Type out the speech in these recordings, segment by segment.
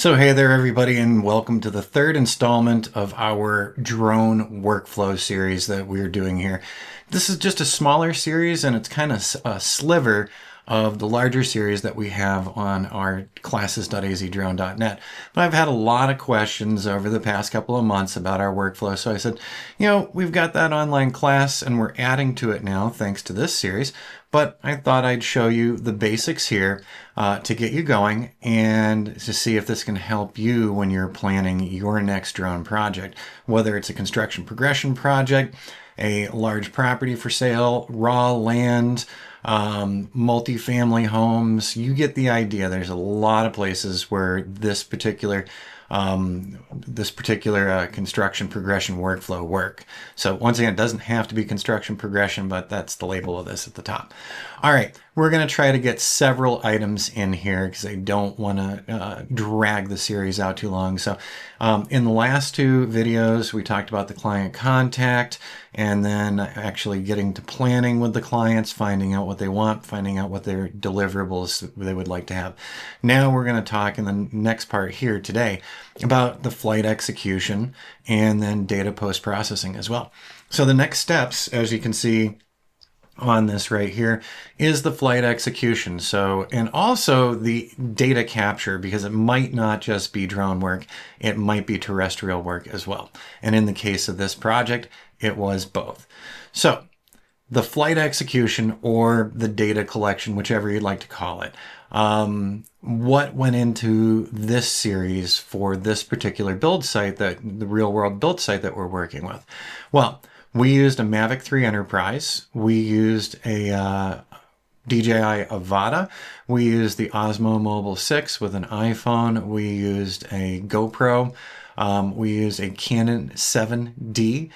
So hey there everybody, and welcome to the third installment of our drone workflow series that we're doing here. This is just a smaller series and it's kind of a sliver of the larger series that we have on our classes.azdrone.net. But I've had a lot of questions over the past couple of months about our workflow, so I said, we've got that online class and we're adding to it now thanks to this series. But I thought I'd show you the basics here to get you going and to see if this can help you when you're planning your next drone project, whether it's a construction progression project, a large property for sale, raw land, multifamily homes. You get the idea. There's a lot of places where this particular construction progression workflow work. So once again, it doesn't have to be construction progression, but that's the label of this at the top. All right, we're going to try to get several items in here because I don't want to drag the series out too long. So in the last two videos, we talked about the client contact and then actually getting to planning with the clients, finding out what they want, finding out what their deliverables they would like to have. Now we're going to talk in the next part here today about the flight execution and then data post-processing as well. So the next steps, as you can see on this right here, is the flight execution. So, and also the data capture, because it might not just be drone work, it might be terrestrial work as well. And in the case of this project, it was both. So the flight execution or the data collection, whichever you'd like to call it, what went into this series for this particular build site, the real world build site that we're working with? Well, we used a Mavic 3 Enterprise. We used a DJI Avata. We used the Osmo Mobile 6 with an iPhone. We used a GoPro. We used a Canon 7D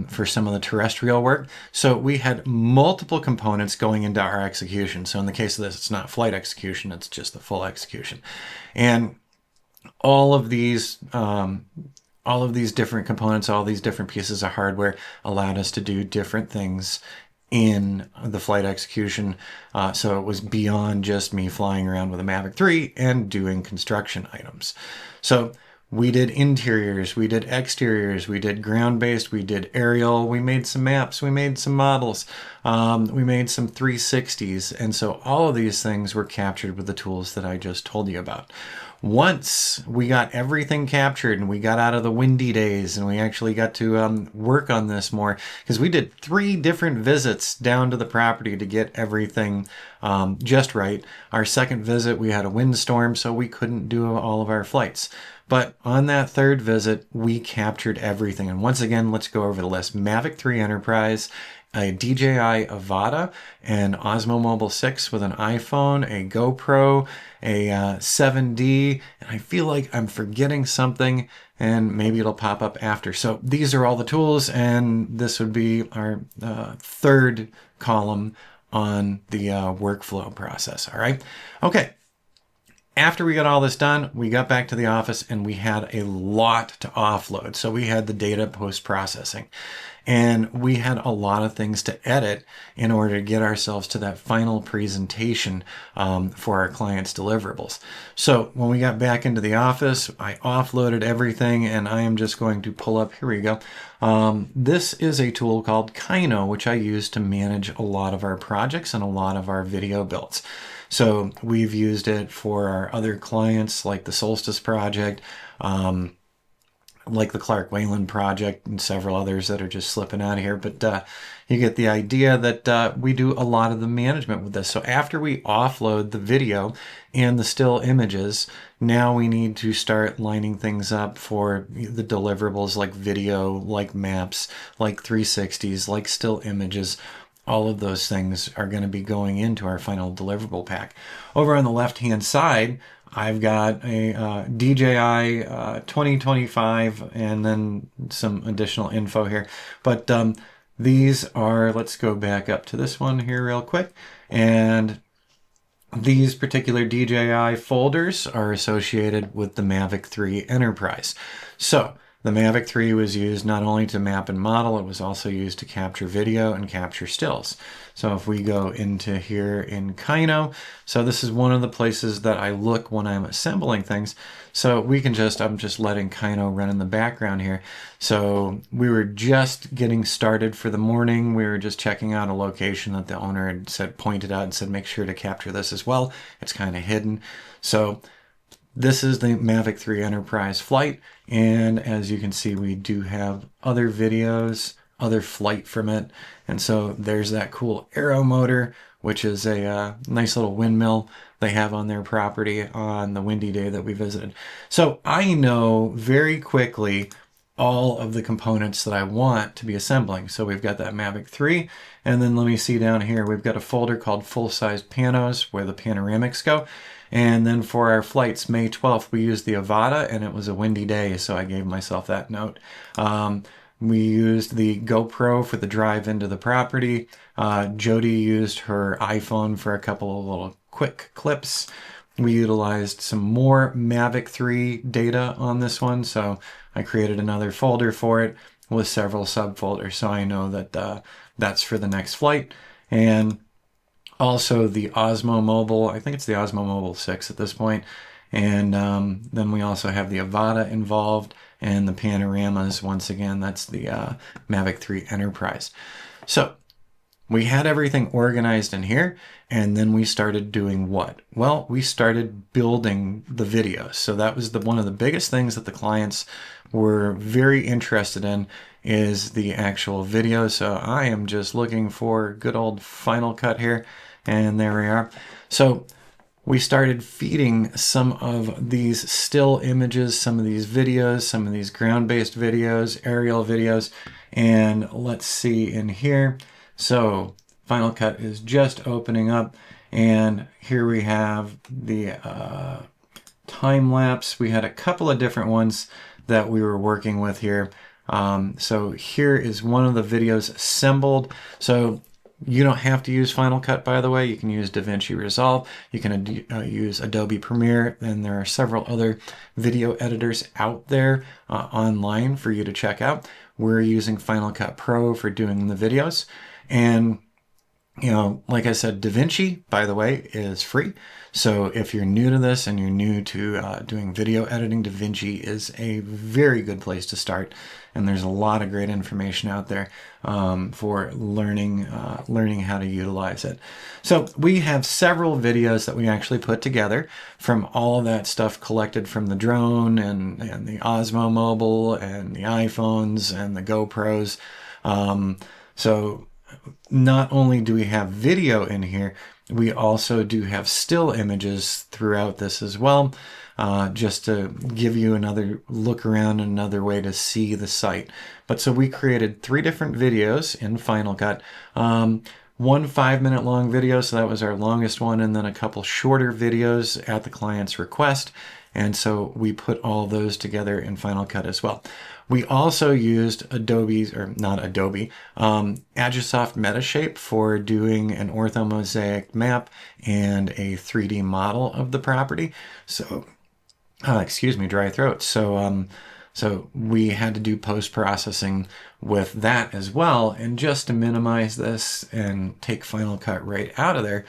for some of the terrestrial work. So we had multiple components going into our execution. So in the case of this, it's not flight execution, it's just the full execution. And all of these different components, all these different pieces of hardware allowed us to do different things in the flight execution. So it was beyond just me flying around with a Mavic 3 and doing construction items. So we did interiors, we did exteriors, we did ground-based, we did aerial, we made some maps, we made some models, we made some 360s. And so all of these things were captured with the tools that I just told you about. Once we got everything captured and we got out of the windy days and we actually got to work on this more, because we did 3 different visits down to the property to get everything just right. Our second visit, we had a windstorm, so we couldn't do all of our flights. But on that third visit, we captured everything. And once again, let's go over the list. Mavic 3 Enterprise, a DJI Avata, an Osmo Mobile 6 with an iPhone, a GoPro, a 7D, and I feel like I'm forgetting something, and maybe it'll pop up after. So these are all the tools, and this would be our third column on the workflow process, all right? Okay. After we got all this done, we got back to the office and we had a lot to offload. So we had the data post-processing and we had a lot of things to edit in order to get ourselves to that final presentation for our clients' deliverables. So when we got back into the office, I offloaded everything and I am just going to pull up, here we go. This is a tool called Kino, which I use to manage a lot of our projects and a lot of our video builds. So we've used it for our other clients like the Solstice project, like the Clark Wayland project and several others that are just slipping out of here. But you get the idea that we do a lot of the management with this. So after we offload the video and the still images, now we need to start lining things up for the deliverables like video, like maps, like 360s, like still images. All of those things are going to be going into our final deliverable pack. Over on the left-hand side, I've got a DJI 2025 and then some additional info here. But these are, let's go back up to this one here real quick. And these particular DJI folders are associated with the Mavic 3 Enterprise. So The Mavic 3 was used not only to map and model, it was also used to capture video and capture stills. So if we go into here in Kino, so this is one of the places that I look when I'm assembling things. So we can I'm just letting Kino run in the background here. So we were just getting started for the morning. We were just checking out a location that the owner had pointed out and said, make sure to capture this as well. It's kind of hidden. So this is the Mavic 3 Enterprise flight, and as you can see, we do have other videos, other flight from it, and so there's that cool aero motor, which is a nice little windmill they have on their property on the windy day that we visited. So I know very quickly all of the components that I want to be assembling. So we've got that Mavic 3, and then let me see down here, we've got a folder called full-size panos where the panoramics go. And then for our flights, May 12th, we used the Avata, and it was a windy day, so I gave myself that note. We used the GoPro for the drive into the property. Jody used her iPhone for a couple of little quick clips. We utilized some more Mavic 3 data on this one, so I created another folder for it with several subfolders, so I know that that's for the next flight. And also the Osmo Mobile, I think it's the Osmo Mobile 6 at this point. And then we also have the Avata involved and the panoramas. Once again, that's the Mavic 3 Enterprise. So we had everything organized in here, and then we started doing what? Well, we started building the videos. So that was one of the biggest things that the clients were very interested in, is the actual video. So I am just looking for good old Final Cut here, and there we are. So we started feeding some of these still images, some of these videos, some of these ground-based videos, aerial videos, and let's see in here. So Final Cut is just opening up, and here we have the time lapse. We had a couple of different ones that we were working with here. So here is one of the videos assembled. So you don't have to use Final Cut, by the way. You can use DaVinci Resolve. You can use Adobe Premiere, and there are several other video editors out there online for you to check out. We're using Final Cut Pro for doing the videos. And, you know, like I said, DaVinci, by the way, is free. So if you're new to this and you're new to doing video editing, DaVinci is a very good place to start. And there's a lot of great information out there for learning how to utilize it. So we have several videos that we actually put together from all of that stuff collected from the drone and the Osmo Mobile and the iPhones and the GoPros. So not only do we have video in here, we also do have still images throughout this as well, just to give you another look around, another way to see the site. But so we created 3 different videos in Final Cut. One 5-minute long video, so that was our longest one, and then a couple shorter videos at the client's request. And so we put all those together in Final Cut as well. We also used Agisoft Metashape for doing an orthomosaic map and a 3D model of the property. So, excuse me, dry throat. So we had to do post-processing with that as well. And just to minimize this and take Final Cut right out of there,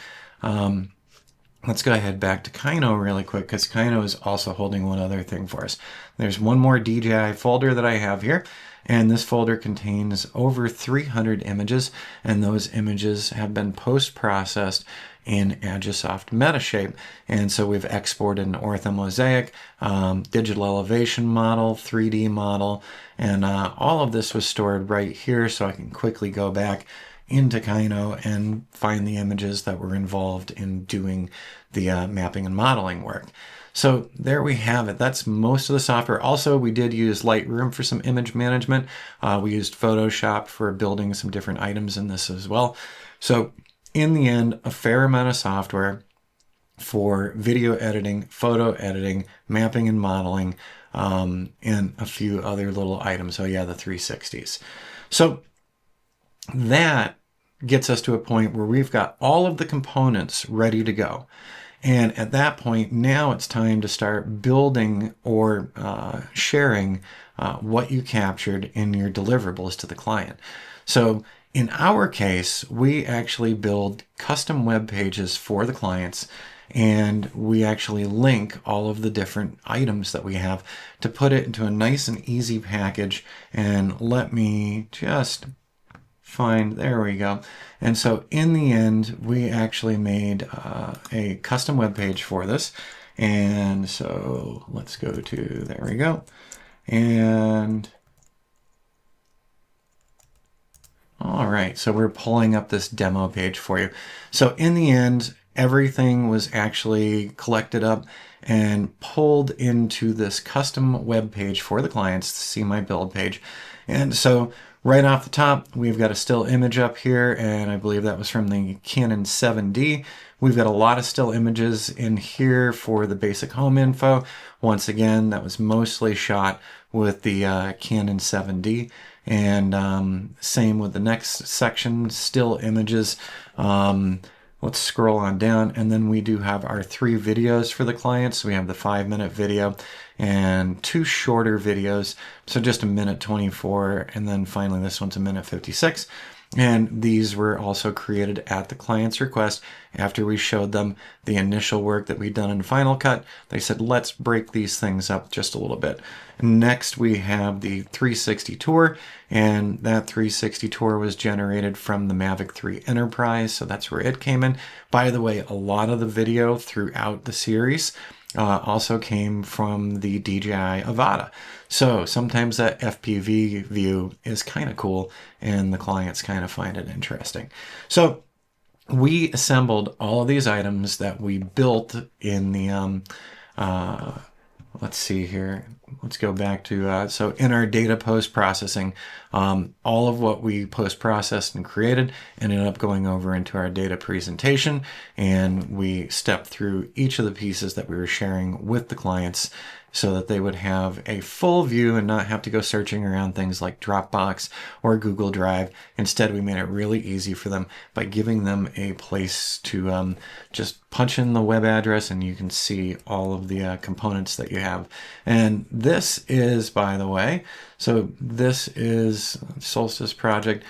let's go ahead back to Kino really quick, because Kino is also holding one other thing for us. There's one more DJI folder that I have here, and this folder contains over 300 images, and those images have been post-processed in Agisoft Metashape. And so we've exported an orthomosaic, digital elevation model, 3D model, and all of this was stored right here, so I can quickly go back into Kino and find the images that were involved in doing the mapping and modeling work. So there we have it. That's most of the software. Also, we did use Lightroom for some image management. We used Photoshop for building some different items in this as well. So in the end, a fair amount of software for video editing, photo editing, mapping and modeling, and a few other little items. Oh yeah, the 360s. So that gets us to a point where we've got all of the components ready to go. And at that point, now it's time to start building or sharing what you captured in your deliverables to the client. So in our case, we actually build custom web pages for the clients, and we actually link all of the different items that we have to put it into a nice and easy package. And let me just there we go. And so in the end, we actually made a custom web page for this. And so let's go to, there we go. And all right, so we're pulling up this demo page for you. So in the end, everything was actually collected up and pulled into this custom web page for the clients to see my build page. And so right off the top, we've got a still image up here, and I believe that was from the Canon 7D. We've got a lot of still images in here for the basic home info. Once again, that was mostly shot with the Canon 7D. And same with the next section, still images. Let's scroll on down, and then we do have our 3 videos for the clients. So we have the 5-minute video and 2 shorter videos, so just a minute 24, and then finally this one's a minute 56. And these were also created at the client's request. After we showed them the initial work that we'd done in Final Cut, they said, let's break these things up just a little bit. Next, we have the 360 tour, and that 360 tour was generated from the Mavic 3 Enterprise, so that's where it came in. By the way, a lot of the video throughout the series also came from the DJI Avata. So sometimes that FPV view is kind of cool, and the clients kind of find it interesting. So we assembled all of these items that we built in the, let's see here. Let's go back to, so in our data post-processing, all of what we post-processed and created ended up going over into our data presentation, and we stepped through each of the pieces that we were sharing with the clients so that they would have a full view and not have to go searching around things like Dropbox or Google Drive. Instead, we made it really easy for them by giving them a place to just punch in the web address, and you can see all of the components that you have. And this is, by the way, so this is Solstice Project,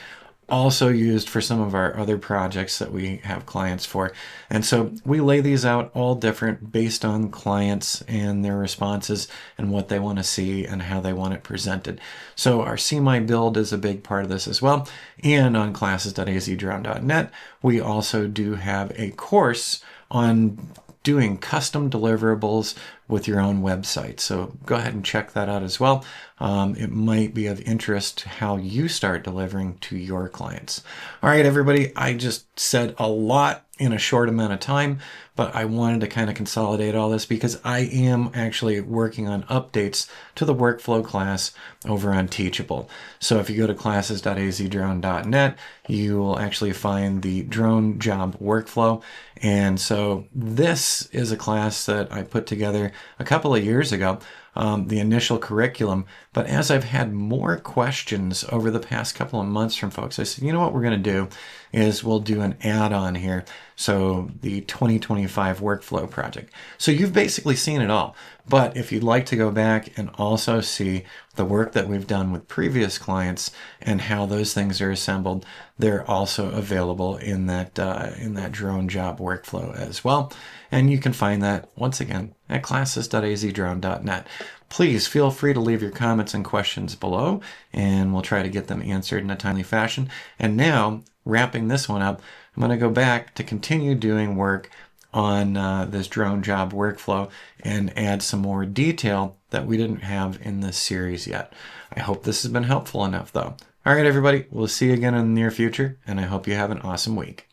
also used for some of our other projects that we have clients for. And so we lay these out all different based on clients and their responses and what they want to see and how they want it presented. So our See My Build is a big part of this as well. And on classes.azdrone.net, we also do have a course on doing custom deliverables with your own website. So go ahead and check that out as well. It might be of interest to how you start delivering to your clients. All right, everybody, I just said a lot in a short amount of time, but I wanted to kind of consolidate all this because I am actually working on updates to the workflow class over on Teachable. So if you go to classes.azdrone.net, you will actually find the drone job workflow. And so this is a class that I put together a couple of years ago, the initial curriculum. But as I've had more questions over the past couple of months from folks, I said, you know what we're going to do is we'll do an add-on here. So the 2025 workflow project. So you've basically seen it all. But if you'd like to go back and also see the work that we've done with previous clients and how those things are assembled, they're also available in that drone job workflow as well. And you can find that once again at classes.azdrone.net. Please feel free to leave your comments and questions below, and we'll try to get them answered in a timely fashion. And now, wrapping this one up, I'm going to go back to continue doing work on this drone job workflow and add some more detail that we didn't have in this series yet. I hope this has been helpful enough, though. All right, everybody, we'll see you again in the near future, and I hope you have an awesome week.